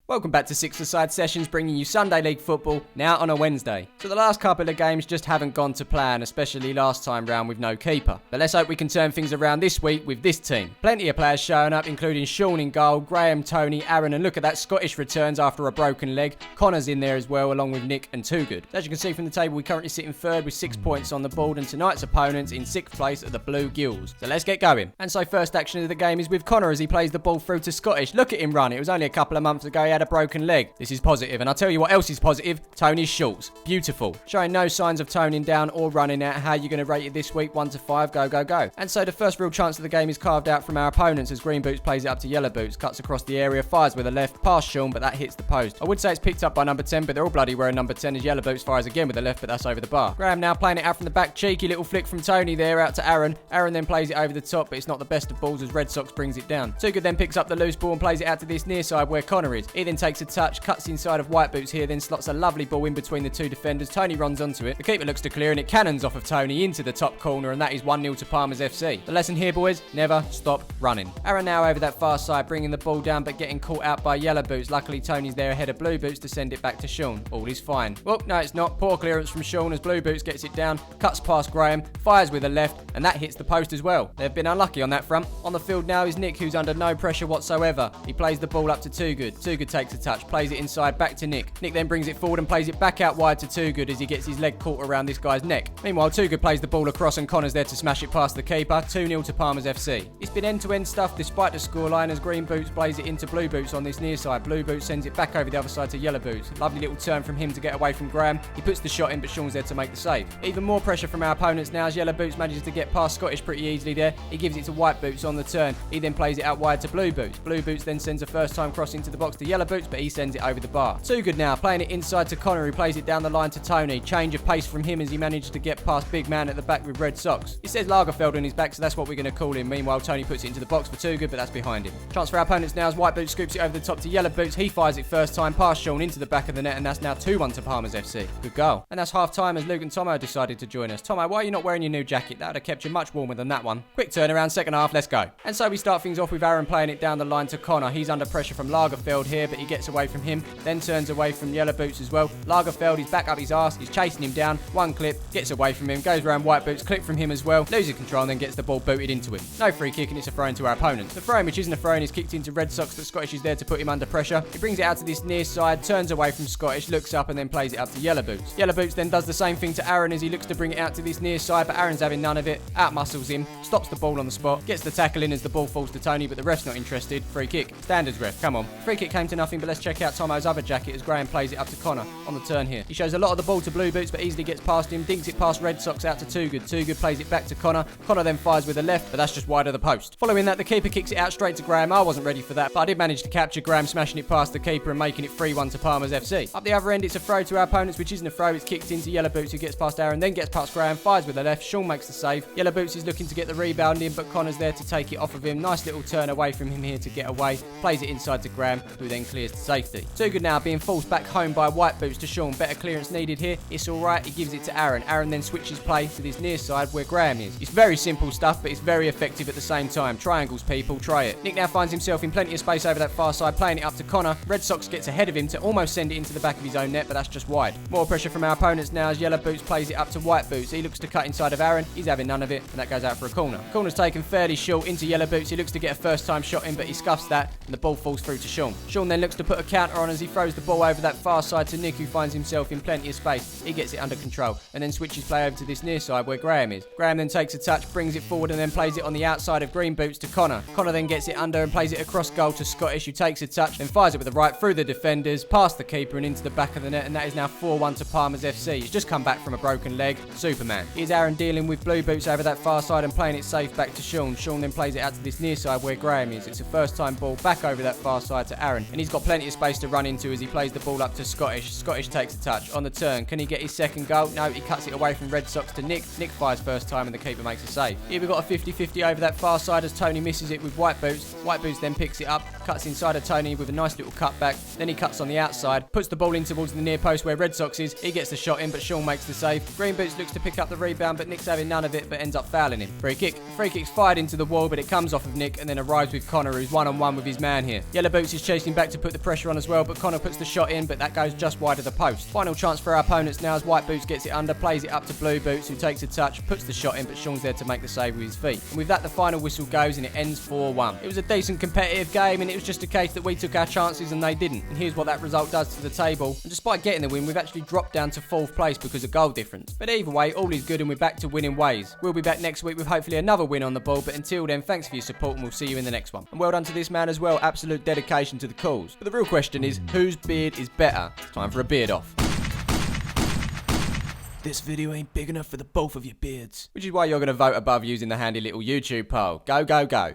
Welcome back to Six-a-Side Sessions, bringing you Sunday League football, now on a Wednesday. So the last couple of games just haven't gone to plan, especially last time round with no keeper. But let's hope we can turn things around this week with this team. Plenty of players showing up, including Sean in goal, Graham, Tony, Aaron, and look at that, Scottish returns after a broken leg. Connor's in there as well, along with Nick and Too Good. As you can see from the table, we currently sit in third with 6 points on the board, and tonight's opponents in 6th place are the Blue Gills. So let's get going. And so first action of the game is with Connor as he plays the ball through to Scottish. Look at him run. It was only a couple of months ago he had a broken leg. This is positive, and I'll tell you what else is positive. Tony's shorts. Beautiful. Showing no signs of toning down or running out. How are you going to rate it this week? 1 to 5. Go, go, go. And so the first real chance of the game is carved out from our opponents as Green Boots plays it up to Yellow Boots. Cuts across the area, fires with a left, past Sean, but that hits the post. I would say it's picked up by number 10, but they're all bloody wearing number 10 as Yellow Boots fires again with a left, but that's over the bar. Graham now playing it out from the back. Cheeky little flick from Tony there out to Aaron. Aaron then plays it over the top, but it's not the best of balls as Red Sox brings it down. Too Good then picks up the loose ball and plays it out to this near side where Connor is. He then takes a touch, cuts inside of White Boots here, then slots a lovely ball in between the two defenders. Tony runs onto it. The keeper looks to clear and it cannons off of Tony into the top corner, and that is 1-0 to Palmer's FC. The lesson here, boys, never stop running. Aaron now over that far side, bringing the ball down but getting caught out by Yellow Boots. Luckily, Tony's there ahead of Blue Boots to send it back to Sean. All is fine. Well, no, it's not. Poor clearance from Sean as Blue Boots gets it down, cuts past Graham, fires with a left, and that hits the post as well. They've been unlucky on that front. On the field now is Nick, who's under no pressure whatsoever. He plays the ball up to Too Good. Too Good takes a touch, plays it inside, back to Nick. Nick then brings it forward and plays it back out wide to Too Good as he gets his leg caught around this guy's neck. Meanwhile, Too Good plays the ball across and Connor's there to smash it past the keeper. 2-0 to Palmer's FC. It's been end-to-end stuff despite the scoreline as Green Boots plays it into Blue Boots on this near side. Blue Boots sends it back over the other side to Yellow Boots. Lovely little turn from him to get away from Graham. He puts the shot in, but Sean's there to make the save. Even more pressure from our opponents now as Yellow Boots manages to get past Scottish pretty easily there. He gives it to White Boots on the turn. He then plays it out wide to Blue Boots. Blue Boots then sends a first-time cross into the box to Yellow Boots, but he sends it over the bar. Too Good now, playing it inside to Connor, who plays it down the line to Tony. Change of pace from him as he managed to get past big man at the back with Red Sox. It says Lagerfeld on his back, so that's what we're going to call him. Meanwhile, Tony puts it into the box for Too Good, but that's behind him. Chance for our opponents now as White Boots scoops it over the top to Yellow Boots. He fires it first time past Sean into the back of the net, and that's now 2-1 to Palmer's FC. Good goal. And that's half time as Luke and Tomo decided to join us. Tomo, why are you not wearing your new jacket? That would have kept you much warmer than that one. Quick turnaround, second half, let's go. And so we start things off with Aaron playing it down the line to Connor. He's under pressure from Lagerfeld here, but he gets away from him, then turns away from Yellow Boots as well. Lagerfeld is back up his arse, he's chasing him down, one clip, gets away from him, goes around White Boots, clip from him as well, loses control and then gets the ball booted into him. No free kick and it's a throw in to our opponent. The throw in, which isn't a throw in, is kicked into Red Sox, but Scottish is there to put him under pressure. He brings it out to this near side, turns away from Scottish, looks up and then plays it up to Yellow Boots. Yellow Boots then does the same thing to Aaron as he looks to bring it out to this near side, but Aaron's having none of it, out-muscles him, stops the ball on the spot, gets the tackle in as the ball falls to Tony, but the ref's not interested. Free kick. Standards ref, come on. Free kick came to nothing, but let's check out Tomo's other jacket as Graham plays it up to Connor on the turn here. He shows a lot of the ball to Blue Boots, but easily gets past him, dinks it past Red Sox out to Too Good. Too Good plays it back to Connor. Connor then fires with a left, but that's just wide of the post. Following that, the keeper kicks it out straight to Graham. I wasn't ready for that, but I did manage to capture Graham smashing it past the keeper and making it 3-1 to Palmer's FC. Up the other end, it's a throw to our opponents, which isn't a throw. It's kicked into Yellow Boots, who gets past Aaron, then gets past Graham, fires with a left. Sean makes the save. Yellow Boots is looking to get the rebound in, but Connor's there to take it off of him. Nice little turn away from him here to get away. Plays it inside to Graham, who then clears to safety. Too Good now being forced back home by White Boots to Sean. Better clearance needed here. It's alright. He gives it to Aaron. Aaron then switches play to this near side where Graham is. It's very simple stuff, but it's very effective at the same time. Triangles, people, try it. Nick now finds himself in plenty of space over that far side, playing it up to Connor. Red Sox gets ahead of him to almost send it into the back of his own net, but that's just wide. More pressure from our opponents now as Yellow Boots plays it up to White Boots. He looks to cut inside of Aaron. He's having none of it, and that goes out for a corner. Corner's taken fairly short into Yellow Boots. He looks to get a first-time shot in, but he scuffs that, and the ball falls through to Sean. Sean then looks to put a counter on as he throws the ball over that far side to Nick, who finds himself in plenty of space. He gets it under control, and then switches play over to this near side where Graham is. Graham then takes a touch, brings it forward, and then plays it on the outside of Green Boots to Connor. Connor then gets it under and plays it across goal to Scottish, who takes a touch, then fires it with the right through the defenders, past the keeper and into the back of the net, and that is now 4-1 to Palmer's FC. He's just come back from a broken leg. Superman. Here's Aaron dealing with Blue Boots over that far side and playing it safe back to Sean. Sean then plays it out to this near side where Graham is. It's a first-time ball back over that far side to Aaron, and he's got plenty of space to run into as he plays the ball up to Scottish. Scottish takes a touch on the turn. Can he get his second goal? No, he cuts it away from Red Sox to Nick. Nick fires first time and the keeper makes a save. Here we've got a 50-50 over that far side as Tony misses it with White Boots. White Boots then picks it up, cuts inside of Tony with a nice little cutback. Then he cuts on the outside, puts the ball in towards the near post where Red Sox is. He gets the shot in, but Sean makes the save. Green Boots looks to pick up the rebound, but Nick's having none of it, but ends up fouling him. Free kick. Free kick's fired into the wall, but it comes off of Nick and then arrives with Connor, who's one-on-one with his man here. Yellow Boots is chasing back to put the pressure on as well, but Connor puts the shot in, but that goes just wide of the post. Final chance for our opponents now as White Boots gets it under, plays it up to Blue Boots, who takes a touch, puts the shot in, but Sean's there to make the save with his feet. And with that, the final whistle goes and it ends 4-1. It was a decent competitive game, and it was just a case that we took our chances and they didn't. And here's what that result does to the table. And despite getting the win, we've actually dropped down to 4th place because of goal difference. But either way, all is good and we're back to winning ways. We'll be back next week with hopefully another win on the ball, but until then, thanks for your support and we'll see you in the next one. And well done to this man as well, absolute dedication to the cause. But the real question is, whose beard is better? Time for a beard off. This video ain't big enough for the both of your beards. Which is why you're going to vote above using the handy little YouTube poll. Go, go, go.